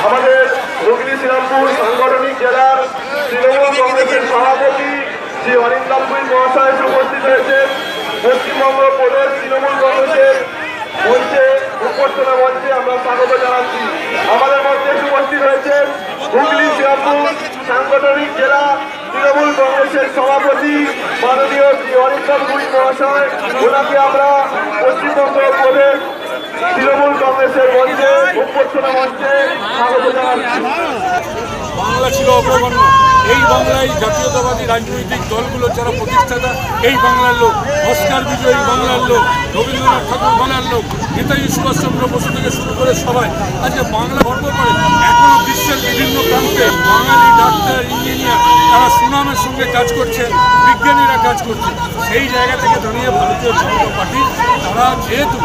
আমাদের হুগলি শ্রীরামপুর সাংগঠনিক জেলার তৃণমূল কংগ্রেসের সভাপতি শ্রী অরিন্দম ভুঁই মহাশয় উপস্থিত হয়েছেন। পশ্চিমবঙ্গ প্রদেশ তৃণমূল কংগ্রেসের মঞ্চে উপস্থিত মঞ্চে আমরা স্বাগত জানাচ্ছি। আমাদের মধ্যে উপস্থিত হয়েছেন হুগলি শ্রীরামপুর সাংগঠনিক জেলা তৃণমূল কংগ্রেসের সভাপতি মাননীয় শ্রী অরিন্দম ভুঁই মহাশয়। ওনাকে আমরা পশ্চিমবঙ্গ প্রদেশ তৃণমূল কংগ্রেসের মঞ্চে উপস্থিত মঞ্চে স্বাগত জানাচ্ছি। বাংলা ছিল অগ্রগণ্য। এই বাংলায় জাতীয়তাবাদী রাজনৈতিক দলগুলো যারা প্রতিষ্ঠাতা, এই বাংলার লোক, অস্কার বিজয়ী বাংলার লোক, রবীন্দ্রনাথ ঠাকুর বাংলার লোক, নেতাজি সুভাষচন্দ্র বসু থেকে শুরু করে সবাই আজকে বাংলা গর্ব করে। এখনো বিশ্বের বিভিন্ন প্রান্তে বাঙালি ডাক্তার, ইঞ্জিনিয়ার তারা সুনামের সঙ্গে কাজ করছে, বিজ্ঞানীরা কাজ করছে। সেই জায়গা থেকে দাঁড়িয়ে ভারতীয় জনতা পার্টি তারা যেহেতু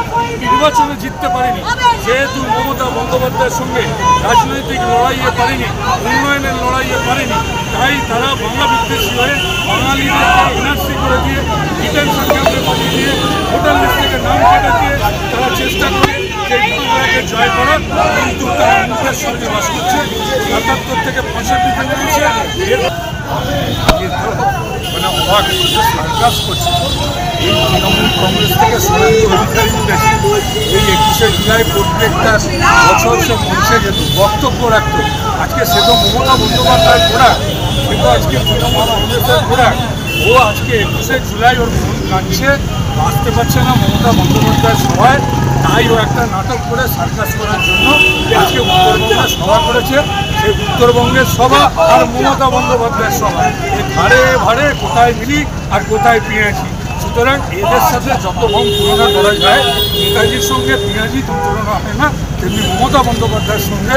নির্বাচনে জিততে পারেনি, যেহেতু মমতা বন্দ্যোপাধ্যায়ের সঙ্গে রাজনৈতিক লড়াইয়ে পারেনি, উন্নয়নের লড়াইয়ে পারেনি, তাই তারা বাংলা বিদ্বেষী হয়ে বাঙালিদেরকে এনআরসি করে দিয়ে ডিটেনশন ক্যাম্পে পাঠিয়ে দিয়ে ভোটার লিস্ট থেকে নাম কাটা দিয়ে তারা চেষ্টা করে যে বাংলাকে জয় করার। কিন্তু তারা মুখের সঙ্গে বাস করছে। ৭৭ থেকে ৬৫-তে নেমেছে। মানে অবাক সার্কাস করছে। এই তৃণমূল কংগ্রেস থেকে শুভেন্দু অধিকারী বেশি এই ২১শে জুলাই প্রত্যেকটা বছর সে মঞ্চে যেত, বক্তব্য রাখত। আজকে সে তো মমতা বন্দ্যোপাধ্যায়ের ঘোড়া, সে তো আজকে তৃণমূল কংগ্রেসের ঘোড়া। ও আজকে ২১শে জুলাই ওর মন কাঁদছে, আসতে পারছে না মমতা বন্দ্যোপাধ্যায়ের সভায়, তাই ও একটা নাটক করে সার্কাস করার জন্য আজকে উত্তরবঙ্গে সভা করেছে। সেই উত্তরবঙ্গের সভা আর মমতা বন্দ্যোপাধ্যায়ের সভা, এই ভাড়ে ভাড়ে কোথায় মিলি আর কোথায় পেঁয়াজি। সুতরাং এদের সাথে যত কম তুলনা করা যায়, নেতাজির সঙ্গে পেঁয়াজি তুলনা হয় না, তেমনি মমতা বন্দ্যোপাধ্যায়ের সঙ্গে